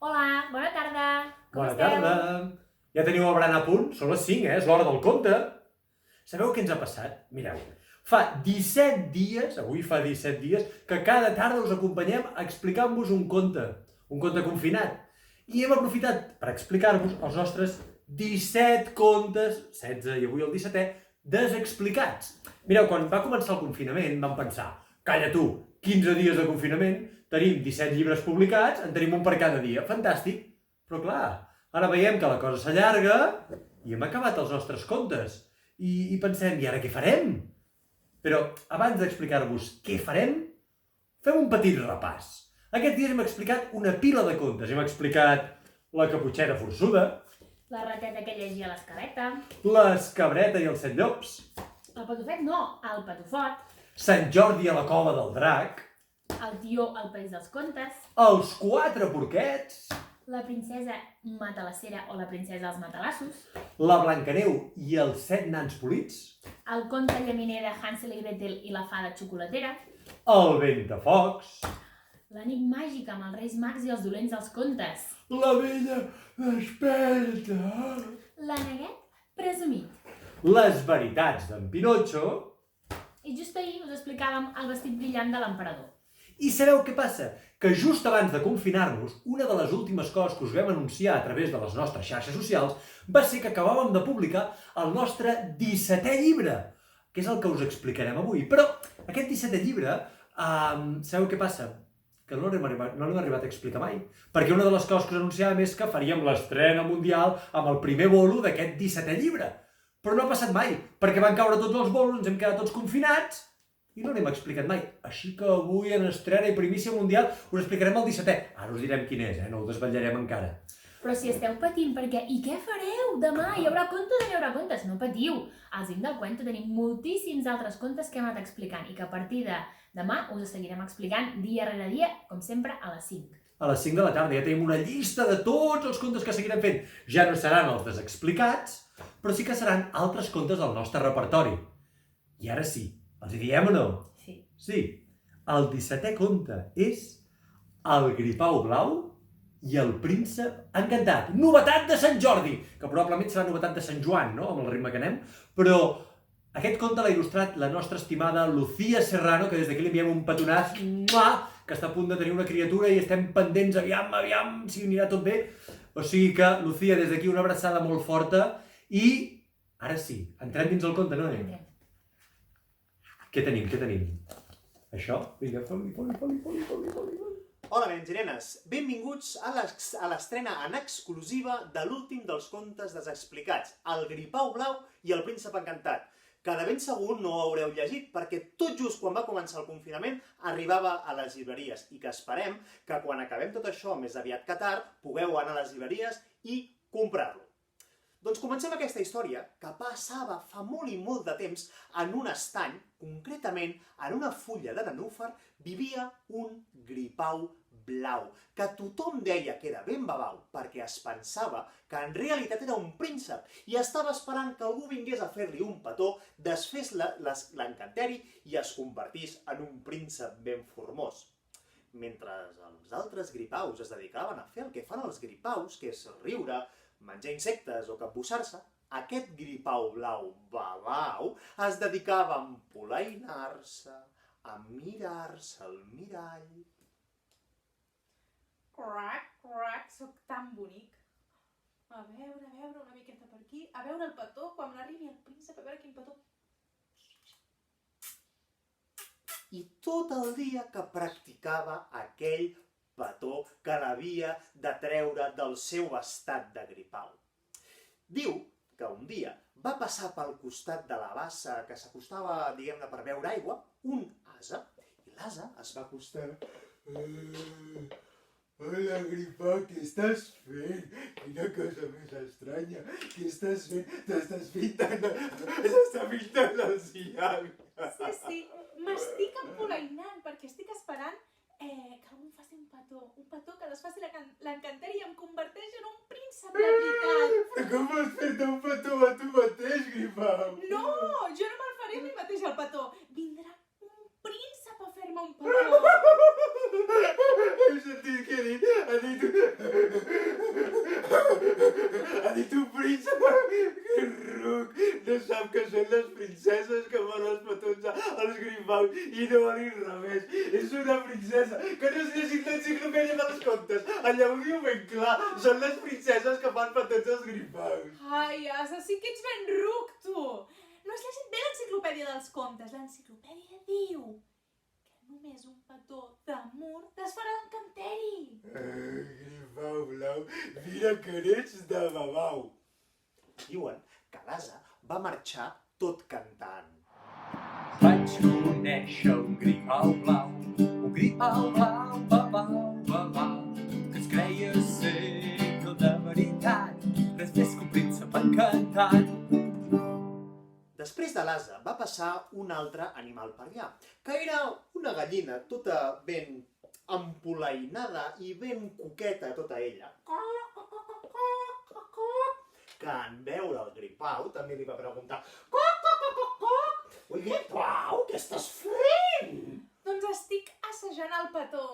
Hola, bona tarda. Com Bona esteu? tarda. Ja teniu el berenar a punt? Són les 5, és l'hora del conte. Sabeu què ens ha passat? Mireu, fa 17 dies, avui fa 17 dies, que cada tarda us acompanyem explicant-vos un conte confinat. I hem aprofitat per explicar-vos els nostres 17 contes, 16 i avui el 17è, desexplicats. Mireu, quan va començar el confinament vam pensar, calla tu, 15 dies de confinament, tenim 17 llibres publicats, en tenim un per cada dia, fantàstic. Però clar, ara veiem que la cosa s'allarga i hem acabat els nostres contes. I pensem, i ara què farem? Però abans d'explicar-vos què farem, fem un petit repàs. Aquests dies hem explicat una pila de contes. Hem explicat la caputxera forçuda, La rateta que llegia l'escaleta. l'escabreta i els 7 llops, El patufet no, el patufot. Sant Jordi a la cova del drac, El tió al país dels contes. els 4 porquets, La princesa matalassera o la princesa als matalassos. la Blancaneu i els 7 nans polits, El conte llaminer de Hansel i Gretel i la fada xocolatera. el ventafocs, La nit màgica amb els reis mags i els dolents dels contes. la vella desperta, La neguet presumit. les veritats d'en Pinotxo. I just ahir us explicàvem el vestit brillant de l'emperador. I sabeu què passa? Que just abans de confinar-nos, una de les últimes coses que us vam anunciar a través de les nostres xarxes socials va ser que acabàvem de publicar el nostre 17è llibre, que és el que us explicarem avui. Però aquest 17è llibre, sabeu què passa? Que no l'hem arribat a explicar mai. Perquè una de les coses que us anunciàvem és que faríem l'estrena mundial amb el primer bolo d'aquest 17è llibre. Però no ha passat mai, perquè van caure tots els bolos, ens hem quedat tots confinats i no l'hem explicat mai. Així que avui, en estrena i primícia mundial, us explicarem el 17è. Ara us direm quin és, no ho desvetllarem encara. Però si esteu patint perquè i què fareu? Demà hi haurà contes o no hi haurà contes? No patiu. Al Zinc del Cuento tenim moltíssims altres contes que hem anat explicant i que a partir de demà us seguirem explicant dia rere dia, com sempre, a les 5. A les 5 de la tarda ja tenim una llista de tots els contes que seguirem fent. Ja no seran els desexplicats, però sí que seran altres contes del nostre repertori. I ara sí, els hi diem o no? Sí. Sí, el 17è conte és El gripau blau i el príncep encantat. Novetat de Sant Jordi, que probablement serà novetat de Sant Joan, no?, amb el ritme que anem, però aquest conte l'ha il·lustrat la nostra estimada Lucía Serrano, que des d'aquí li enviem un petonàs, que està a punt de tenir una criatura i estem pendents, aviam, si anirà tot bé. O sigui que, Lucía, des d'aquí una abraçada molt forta i, ara sí, entrem dins el conte, no? Entrem. Què tenim? Això? Vinga, foli. Hola, nens i nenes. Benvinguts a l'estrena en exclusiva de l'últim dels contes desexplicats, El gripau blau i el príncep encantat, que de ben segur no haureu llegit perquè tot just quan va començar el confinament arribava a les llibreries i que esperem que quan acabem tot això més aviat que tard pugueu anar a les llibreries i comprar-lo. Doncs comencem aquesta història que passava fa molt i molt de temps en un estany, concretament en una fulla de nenúfar, vivia un gripau blau, que tothom deia que era ben babau perquè es pensava que en realitat era un príncep i estava esperant que algú vingués a fer-li un petó, desfés l'encanteri i es convertís en un príncep ben formós. Mentre els altres gripaus es dedicaven a fer el que fan els gripaus, que és riure, menjar insectes o capbussar-se, aquest gripau blau babau es dedicava a empolainar-se, a mirar-se al mirall. Crac, sóc tan bonic. A veure, una miqueta per aquí. A veure el petó, quan arribi el príncep, a veure quin petó. I tot el dia que practicava aquell petó que l'havia de treure del seu estat de gripau. Diu que un dia va passar pel costat de la bassa que s'acostava, diguem-ne, per beure aigua, un ase, i l'ase es va acostar. Hola, gripau, què estàs fent? Quina cosa més estranya. Què estàs fent? S'està pintant els llavis. Sí, m'estic empolainant perquè estic esperant que algú em faci un petó que desfaci l'encanteri i em converteix en un príncep de veritat. Com vas fer-te un petó a tu mateix, gripau? No, jo no me'l faré a mi mateix el petó. Vindrà un príncep a fer-me un petó. He sentit què ha dit. són les princeses que fan els petons als gripaus i no a l'inrevés. És una princesa que no has llegit l'enciclopèdia dels contes. Allà ho diu ben clar. Són les princeses que fan petons als gripaus. Ai, asa, sí que ets ben ruc, tu! No has llegit bé l'enciclopèdia dels contes. L'enciclopèdia diu que només un petó d'amor desfarà l'encanteri. Gripau blau, mira que n'ets de babau. Diuen que l'ase va marxar tot cantant. Vaig conèixer un gripau blau, babau, babau, que es creia ser, però de veritat, res més que un príncep encantat. Després de l'ase va passar un altre animal per allà, que era una gallina tota ben empolainada i ben coqueta tota ella. Que en veure el gripau també li va preguntar: Ui, Gripau, què estàs fent? Doncs estic assajant el petó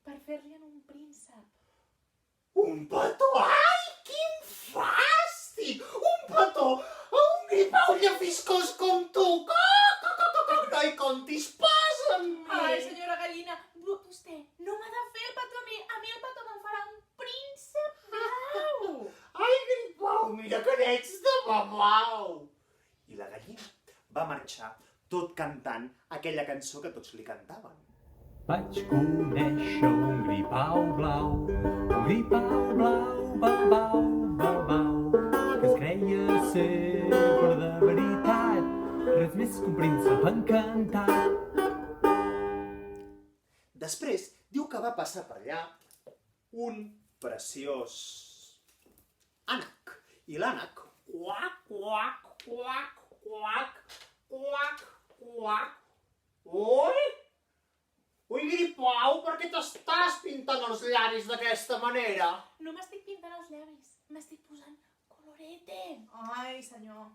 per fer-li en un príncep. Un petó? Ai, quin fàstic! Un petó a un gripau llefiscós com tu! No hi comptis pas amb mi! Ai, senyora gallina, vostè no m'ha de fer el petó a mi. A mi el petó me'n farà un príncep blau. Ai, gripau, mira que n'ets de babau! I la gallina va marxar tot cantant aquella cançó que tots li cantaven. Vaig conèixer un gripau blau, babau, que es creia ser, però de veritat, res més que un príncep encantat. Després diu que va passar per allà un preciós ànec. I l'ànec, quac, quac, quac, quac, quac, quac. Ui! Ui, Gripau, per què t'estàs pintant els llavis d'aquesta manera? No m'estic pintant els llavis, m'estic posant colorete. Ai, senyor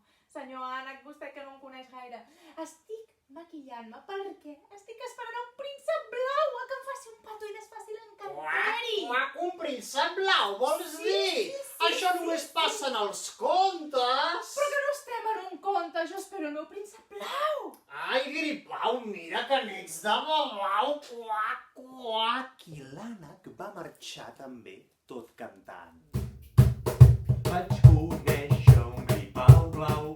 ànec, vostè que no em coneix gaire. Estic maquillant-me perquè estic esperant un príncep blau a que em faci un petó i desfaci l'encanteri. Quac, un príncep blau, vols dir? Això només passa en els contes. Però que no estem en un conte, jo espero el meu príncep blau. Ai, Gripau, mira que n'ets de babau, quac, quac. I l'ànec va marxar també tot cantant. Vaig conèixer un gripau blau,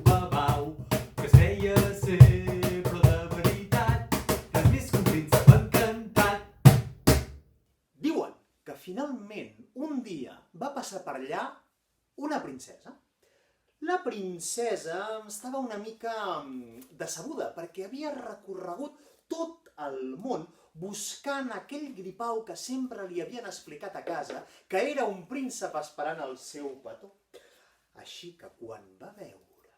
babau, que es creia ser, però de veritat, res més que un príncep encantat. Diuen que finalment un dia va passar per allà una princesa. La princesa estava una mica decebuda perquè havia recorregut tot el món buscant aquell gripau que sempre li havien explicat a casa que era un príncep esperant el seu petó. Així que quan va veure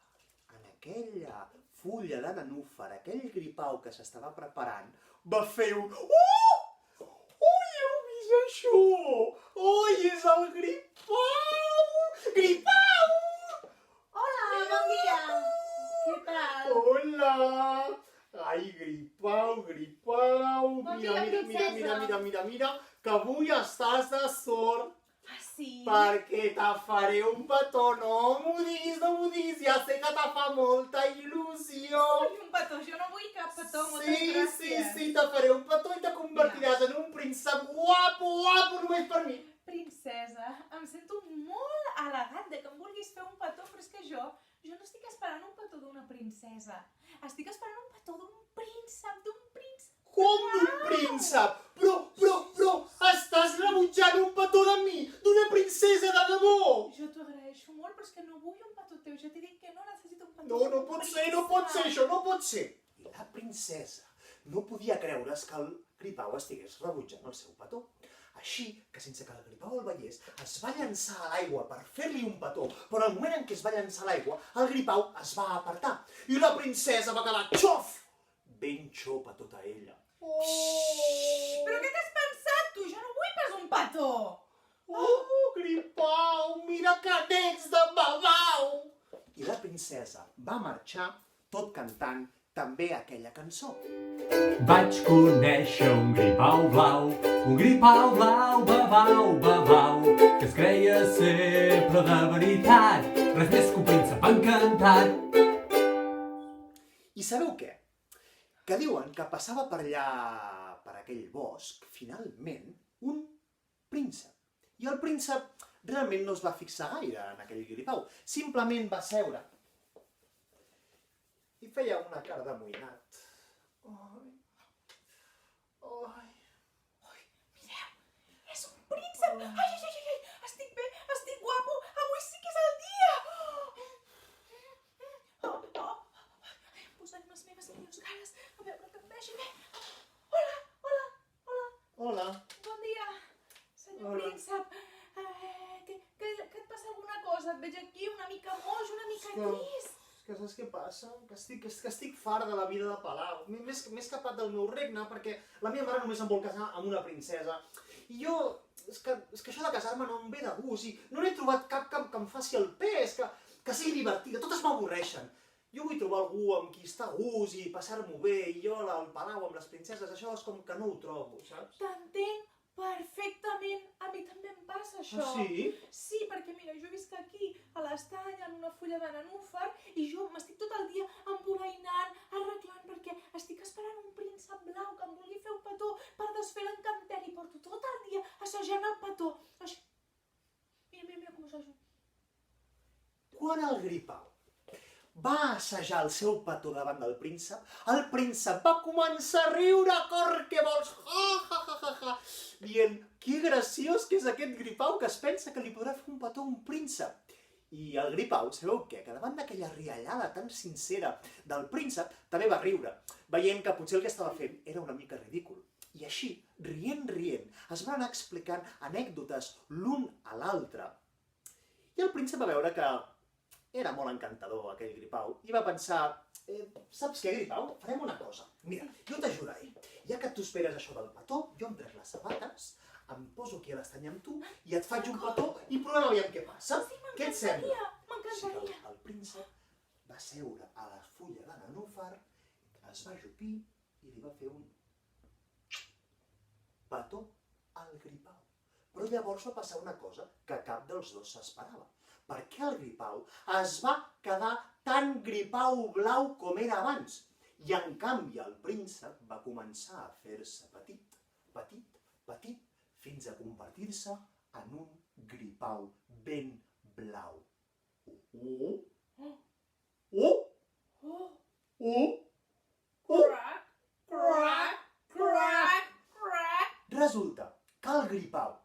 en aquella fulla de nenúfar aquell gripau que s'estava preparant, va fer un... Ui, heu vist això? Ui, és el gripau! Gripau! Hola, bon dia. Què tal? Hola! Ai, Gripau! Bon dia, Mira, que avui estàs de sort Ah, sí? perquè te faré un petó. No m'ho diguis, ja sé que te fa molta il·lusió. Ui, un petó, jo no vull cap petó, moltes gràcies. Sí, te faré un petó i te convertiràs en un príncep guapo, només per mi. Princesa, em sento molt elegant de que em vulguis fer un petó, però és que jo no estic esperant un petó d'una princesa. Estic esperant un petó d'un príncep, Com d'un príncep? Però, estàs rebutjant un petó de mi, d'una princesa de debò. Jo t'ho agraeixo molt, però és que no vull un petó teu. Jo t'he dit que no necessito un petó. No pot ser, això no pot ser. I la princesa no podia creure's que el gripau estigués rebutjant el seu petó. Així que sense que el gripau el veiés, es va llançar a l'aigua per fer-li un petó, però al moment en què es va llançar a l'aigua, el gripau es va apartar i la princesa va quedar xof, ben xopa tota ella. Però què t'has pensat, tu? Jo no vull pas un petó. Gripau, mira que n'ets de babau! I la princesa va marxar tot cantant també aquella cançó. Vaig conèixer un gripau blau, babau, que que es creia ser, però de veritat, res més que un príncep encantat. I sabeu què? Que diuen que passava per allà, per aquell bosc, finalment, un príncep. I el príncep realment no es va fixar gaire en aquell gripau. Simplement va seure. I feia una cara d'amoïnat. Ai. Ai. Mireu, és un príncep! Ai, estic bé, estic guapo, avui sí que és el dia! Posaré les meves millors cares, a veure que em vegi bé. Hola. Bon dia, senyor Hola. príncep. Que et passa alguna cosa? Et veig aquí una mica moix, una mica trist. Que saps què passa? Que estic fart de la vida de palau. M'he escapat del meu regne perquè la meva mare només em vol casar amb una princesa. I jo, és que això de casar-me no em ve de gust i no n'he trobat cap que em faci el pes, que sigui divertida. Totes m'avorreixen. Jo vull trobar algú amb qui estar a gust i passar-m'ho bé, i jo al palau amb les princeses, això és com que no ho trobo, saps? T'entenc perfectament. A mi també em passa això. Ah, sí? Sí, perquè mira, jo visc aquí, a l'estany, en una fulla de nenúfar, i jo m'estic tot el dia embolainant, arreglant, perquè estic esperant un príncep blau que em vulgui fer un petó per desfer l'encanteri. Porto tot el dia assajant el petó. Així... Mira com assajo. Quan el gripau va assajar el seu petó davant del príncep va començar a riure a cor que vols, dient, que graciós que és aquest gripau que es pensa que li podrà fer un petó a un príncep. I el gripau, sabeu què? Que davant d'aquella riallada tan sincera del príncep, també va riure, veient que potser el que estava fent era una mica ridícul. I així, rient, es van anar explicant anècdotes l'un a l'altre. I el príncep va veure que era molt encantador aquell gripau i va pensar, saps què, gripau? Farem una cosa. Mira, jo t'ajudaré. Ja que tu esperes això del petó, jo em trec les sabates, em poso aquí a l'estany amb tu i et faig un petó i provem aviam què passa. Sí, Què et sembla? m'encantaria. Sí, el príncep va seure a la fulla de nenúfar, es va ajupir i li va fer un petó al gripau. Però llavors va passar una cosa que cap dels dos s'esperava. Perquè el gripau es va quedar tan gripau blau com era abans. I en canvi el príncep va començar a fer-se petit, fins a convertir-se en un gripau ben blau. Resulta que el gripau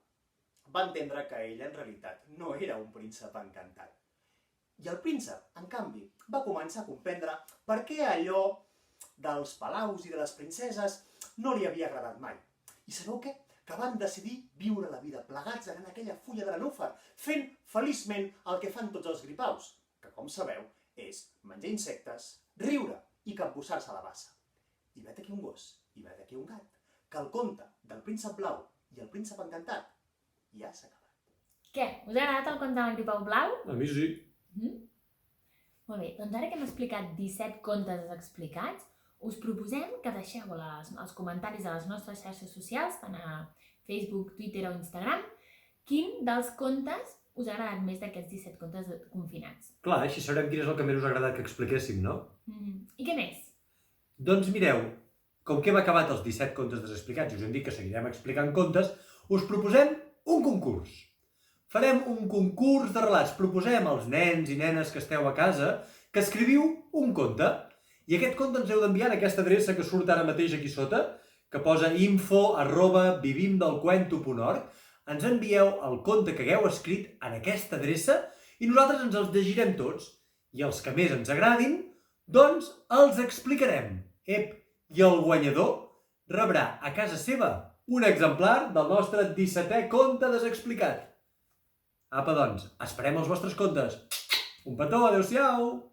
va entendre que ell en realitat no era un príncep encantat. I el príncep, en canvi, va començar a comprendre per què allò dels palaus i de les princeses no li havia agradat mai. I sabeu què? Que van decidir viure la vida plegats en aquella fulla de nenúfar, fent feliçment el que fan tots els gripaus, que, com sabeu, és menjar insectes, riure i capbussar-se a la bassa. I vet aquí un gos, i vet aquí un gat, que el conte del príncep blau i el príncep encantat ja s'ha acabat. Què? Us ha agradat el conte del gripau blau? A mi sí. Molt bé, doncs ara que hem explicat 17 contes explicats, us proposem que deixeu als comentaris de les nostres xarxes socials, tant a Facebook, Twitter o Instagram, quin dels contes us ha agradat més d'aquests 17 contes confinats. Clar, així sabrem quin és el que més us ha agradat que expliquéssim, no? I què més? Doncs mireu, com que hem acabat els 17 contes desexplicats i us hem dit que seguirem explicant contes, us proposem un concurs. Farem un concurs de relats. Proposem als nens i nenes que esteu a casa que escriviu un conte. I aquest conte ens heu d'enviar a aquesta adreça que surt ara mateix aquí sota, que posa info@vivimdelcuento.org. Ens envieu el conte que hagueu escrit en aquesta adreça i nosaltres ens els llegirem tots. I els que més ens agradin, doncs els explicarem. I el guanyador rebrà a casa seva un exemplar del nostre 17è conte desexplicat. Apa, doncs, esperem els vostres contes. Un petó, adeu-siau!